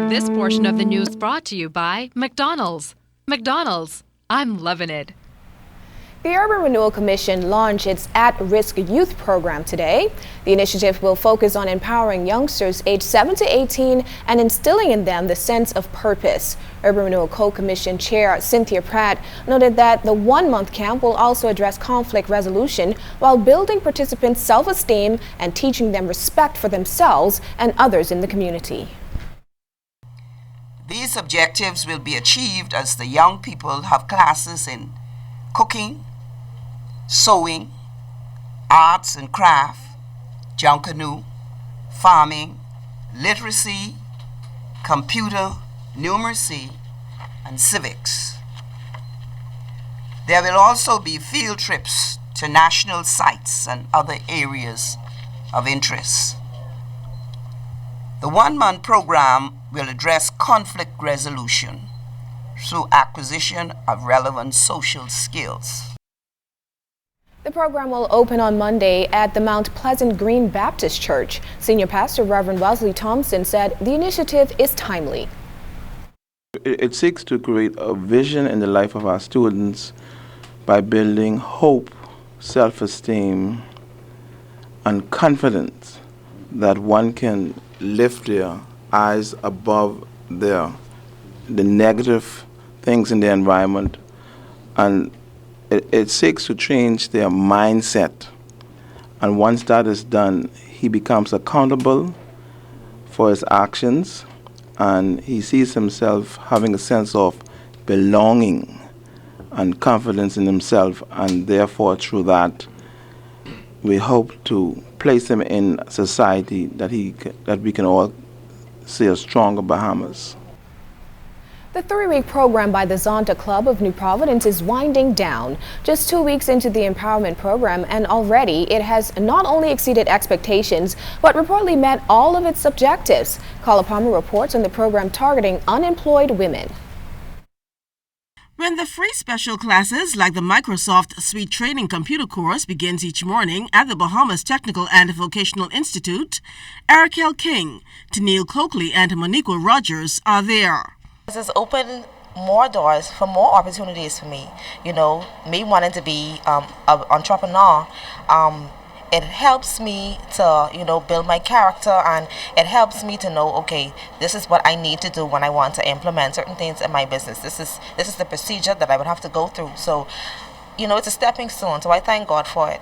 This portion of the news brought to you by McDonald's. McDonald's, I'm loving it. The Urban Renewal Commission launched its At-Risk Youth program today. The initiative will focus on empowering youngsters aged 7 to 18 and instilling in them the sense of purpose. Urban Renewal Co-Commission Chair Cynthia Pratt noted that the one-month camp will also address conflict resolution while building participants' self-esteem and teaching them respect for themselves and others in the community. These objectives will be achieved as the young people have classes in cooking, sewing, arts and craft, junkanoo, farming, literacy, computer, numeracy, and civics. There will also be field trips to national sites and other areas of interest. The one-month program will address conflict resolution through acquisition of relevant social skills. The program will open on Monday at the Mount Pleasant Green Baptist Church. Senior Pastor Reverend Wesley Thompson said the initiative is timely. It seeks to create a vision in the life of our students by building hope, self-esteem, and confidence that one can lift their eyes above the negative things in their environment, and it seeks to change their mindset. And once that is done, he becomes accountable for his actions, and he sees himself having a sense of belonging and confidence in himself, and therefore through that we hope to place him in society that we can all see a stronger Bahamas. The 3-week program by the Zonta Club of New Providence is winding down. Just 2 weeks into the empowerment program, and already it has not only exceeded expectations, but reportedly met all of its objectives. Carla Palmer reports on the program targeting unemployed women. When the free special classes like the Microsoft Suite Training Computer course begins each morning at the Bahamas Technical and Vocational Institute, Eric King, Tennille Coakley, and Monique Rogers are there. This has opened more doors for more opportunities for me. You know, me wanting to be an entrepreneur, it helps me to, build my character, and it helps me to know, okay, this is what I need to do when I want to implement certain things in my business. This is the procedure that I would have to go through. So, it's a stepping stone. So I thank God for it.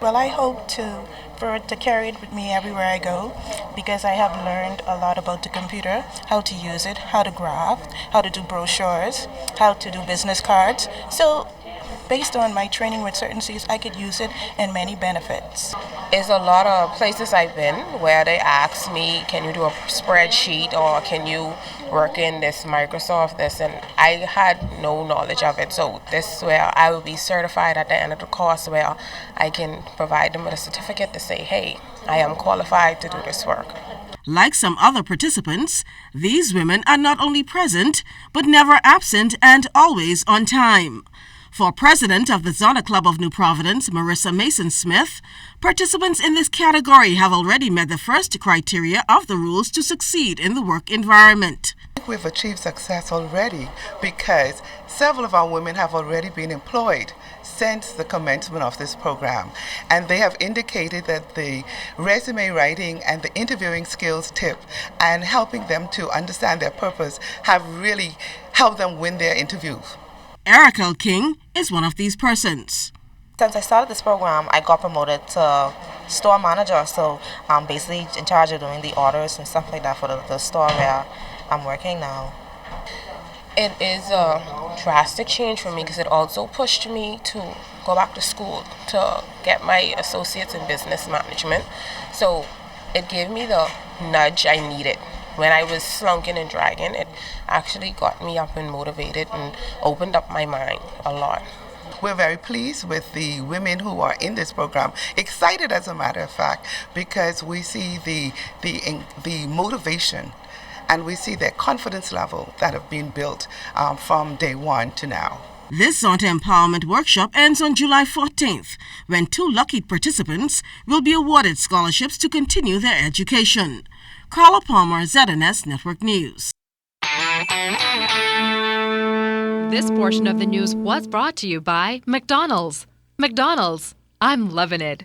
Well, I hope for it to carry it with me everywhere I go, because I have learned a lot about the computer, how to use it, how to graph, how to do brochures, how to do business cards. So based on my training with certain C's, I could use it in many benefits. There's a lot of places I've been where they ask me, can you do a spreadsheet, or can you work in this Microsoft, this, and I had no knowledge of it. So this is where I will be certified at the end of the course, where I can provide them with a certificate to say, hey, I am qualified to do this work. Like some other participants, these women are not only present, but never absent and always on time. For President of the Zonta Club of New Providence, Marissa Mason-Smith, participants in this category have already met the first criteria of the rules to succeed in the work environment. We've achieved success already because several of our women have already been employed since the commencement of this program, and they have indicated that the resume writing and the interviewing skills tip and helping them to understand their purpose have really helped them win their interviews. Eric King is one of these persons. Since I started this program, I got promoted to store manager, so I'm basically in charge of doing the orders and stuff like that for the store where I'm working now. It is a drastic change for me because it also pushed me to go back to school to get my associates in business management. So it gave me the nudge I needed. When I was slunking and dragging, it actually got me up and motivated and opened up my mind a lot. We're very pleased with the women who are in this program, excited as a matter of fact, because we see the motivation and we see their confidence level that have been built from day one to now. This Zonta Empowerment Workshop ends on July 14th, when 2 lucky participants will be awarded scholarships to continue their education. Carla Palmer, ZNS Network News. This portion of the news was brought to you by McDonald's. McDonald's, I'm loving it.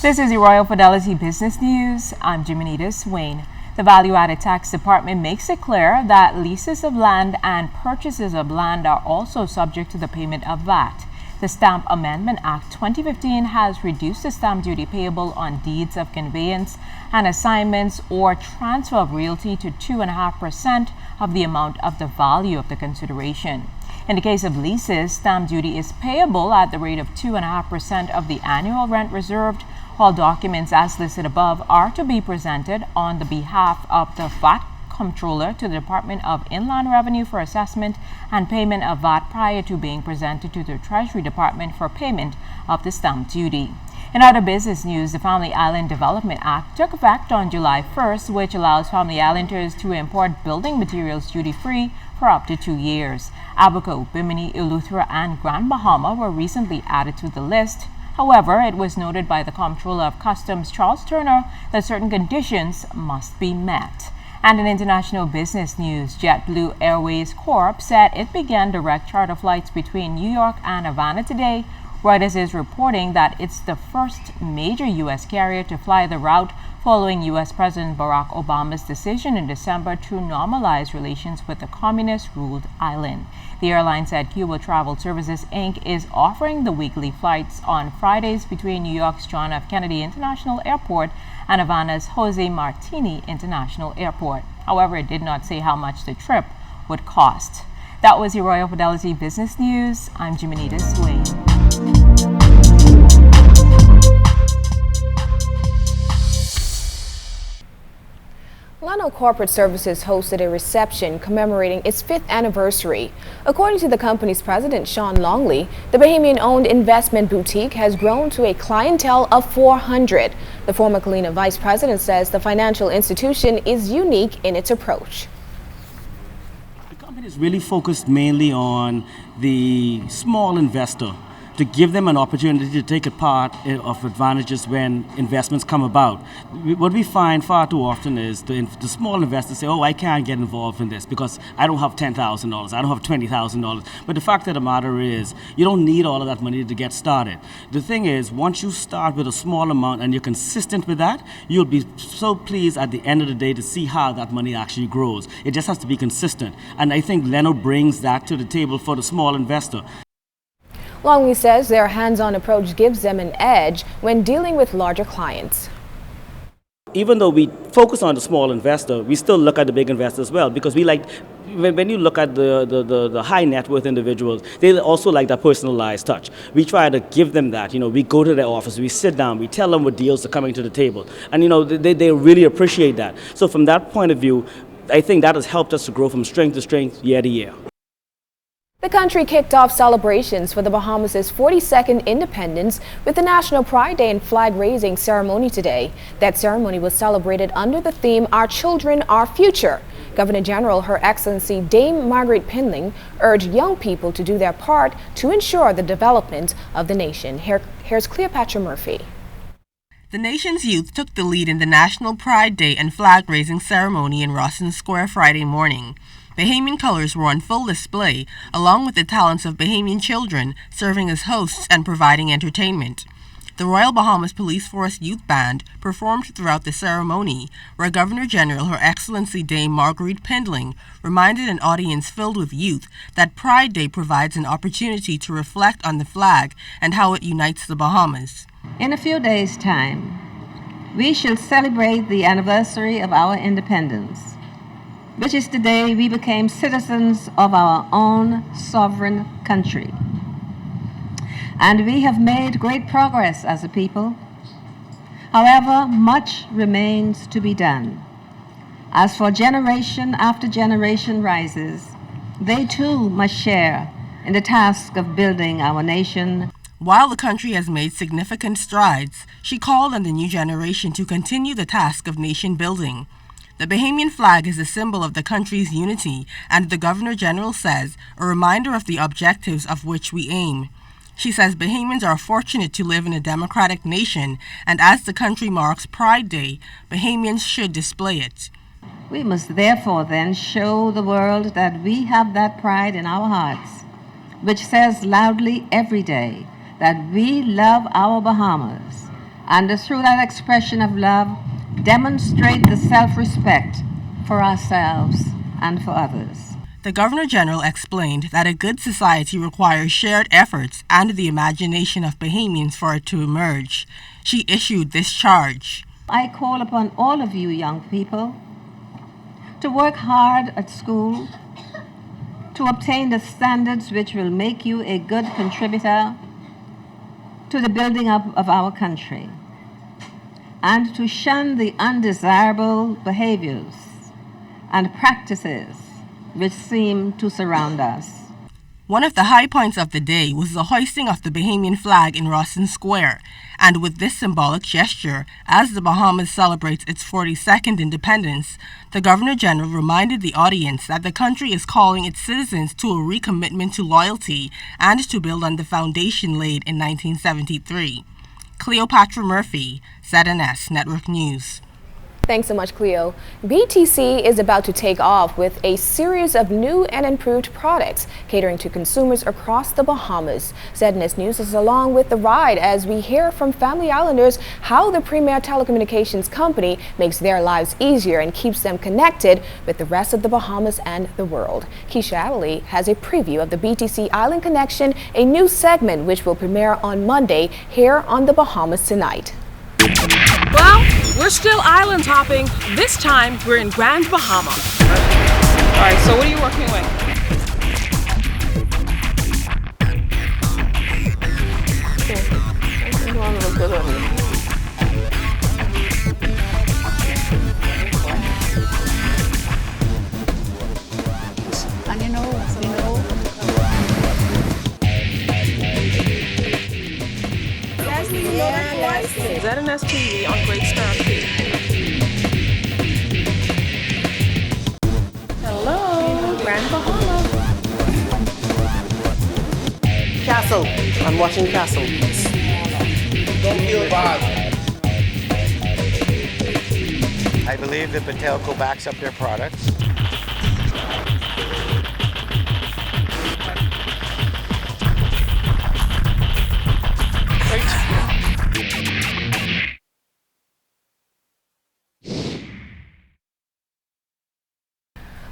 This is your Royal Fidelity Business News. I'm Jimenita Swain. The Value-Added Tax Department makes it clear that leases of land and purchases of land are also subject to the payment of VAT. The Stamp Amendment Act 2015 has reduced the stamp duty payable on deeds of conveyance and assignments or transfer of realty to 2.5% of the amount of the value of the consideration. In the case of leases, stamp duty is payable at the rate of 2.5% of the annual rent reserved. All documents as listed above are to be presented on the behalf of the VAT Comptroller to the Department of Inland Revenue for assessment and payment of VAT prior to being presented to the Treasury Department for payment of the stamp duty. In other business news, the Family Island Development Act took effect on July 1st, which allows Family Islanders to import building materials duty-free for up to 2 years. Abaco, Bimini, Eleuthera, and Grand Bahama were recently added to the list. However, it was noted by the Comptroller of Customs, Charles Turner, that certain conditions must be met. And in international business news, JetBlue Airways Corp said it began direct charter flights between New York and Havana today. Reuters is reporting that it's the first major U.S. carrier to fly the route following U.S. President Barack Obama's decision in December to normalize relations with the communist-ruled island. The airline said Cuba Travel Services, Inc. is offering the weekly flights on Fridays between New York's John F. Kennedy International Airport and Havana's Jose Martini International Airport. However, it did not say how much the trip would cost. That was your Royal Fidelity Business News. I'm Jimenita Swain. Lano Corporate Services hosted a reception commemorating its 5th anniversary. According to the company's president, Sean Longley, the Bahamian-owned investment boutique has grown to a clientele of 400. The former Kalina vice president says the financial institution is unique in its approach. The company is really focused mainly on the small investor, to give them an opportunity to take a part of advantages when investments come about. What we find far too often is the small investors say, oh, I can't get involved in this because I don't have $10,000, I don't have $20,000. But the fact of the matter is, you don't need all of that money to get started. The thing is, once you start with a small amount and you're consistent with that, you'll be so pleased at the end of the day to see how that money actually grows. It just has to be consistent. And I think Leno brings that to the table for the small investor. Longley says their hands-on approach gives them an edge when dealing with larger clients. Even though we focus on the small investor, we still look at the big investor as well, because we like, when you look at the high net worth individuals, they also like that personalized touch. We try to give them that. We go to their office, we sit down, we tell them what deals are coming to the table, and they really appreciate that. So from that point of view, I think that has helped us to grow from strength to strength year to year. The country kicked off celebrations for the Bahamas' 42nd independence with the National Pride Day and flag-raising ceremony today. That ceremony was celebrated under the theme, Our Children, Our Future. Governor General Her Excellency Dame Marguerite Pindling urged young people to do their part to ensure the development of the nation. Here's Cleopatra Murphy. The nation's youth took the lead in the National Pride Day and flag-raising ceremony in Rawson Square Friday morning. Bahamian colors were on full display, along with the talents of Bahamian children serving as hosts and providing entertainment. The Royal Bahamas Police Force Youth Band performed throughout the ceremony, where Governor General Her Excellency Dame Marguerite Pindling reminded an audience filled with youth that Pride Day provides an opportunity to reflect on the flag and how it unites the Bahamas. In a few days' time, we shall celebrate the anniversary of our independence, which is the day we became citizens of our own sovereign country. And we have made great progress as a people. However, much remains to be done. As for generation after generation rises, they too must share in the task of building our nation. While the country has made significant strides, she called on the new generation to continue the task of nation building. The Bahamian flag is a symbol of the country's unity, and the Governor General says a reminder of the objectives of which we aim. She says Bahamians are fortunate to live in a democratic nation, and as the country marks Pride Day, Bahamians should display it. We must therefore then show the world that we have that pride in our hearts, which says loudly every day that we love our Bahamas, and through that expression of love, demonstrate the self-respect for ourselves and for others. The Governor General explained that a good society requires shared efforts and the imagination of Bahamians for it to emerge. She issued this charge. I call upon all of you young people to work hard at school, to obtain the standards which will make you a good contributor to the building up of our country, and to shun the undesirable behaviors and practices which seem to surround us. One of the high points of the day was the hoisting of the Bahamian flag in Rawson Square, and with this symbolic gesture, as the Bahamas celebrates its 42nd independence, the Governor General reminded the audience that the country is calling its citizens to a recommitment to loyalty and to build on the foundation laid in 1973. Cleopatra Murphy, ZNS Network News. Thanks so much, Cleo. BTC is about to take off with a series of new and improved products catering to consumers across the Bahamas. ZNS News is along with the ride as we hear from Family Islanders how the premier telecommunications company makes their lives easier and keeps them connected with the rest of the Bahamas and the world. Keisha Adderley has a preview of the BTC Island Connection, a new segment which will premiere on Monday here on the Bahamas Tonight. Well, we're still island hopping. This time, we're in Grand Bahama. All right, so what are you working with? And you know. ZNS TV on Great Star TV. Hello, Grand Bahama. Castle. I'm watching Castle. Don't feel bad. I believe that Pt.2 backs up their products.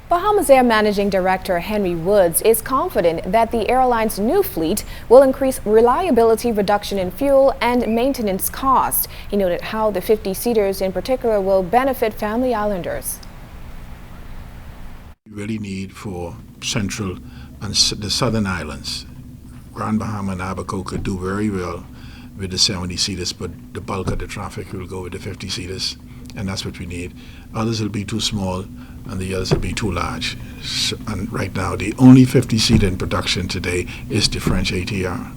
Bahamas Air Managing Director Henry Woods is confident that the airline's new fleet will increase reliability, reduction in fuel, and maintenance costs. He noted how the 50-seaters in particular will benefit Family Islanders. We really need for Central and the Southern Islands. Grand Bahama and Abaco could do very well with the 70-seaters, but the bulk of the traffic will go with the 50-seaters, and that's what we need. Others will be too small, and the others will be too large. And right now, the only 50-seater in production today is the French ATR.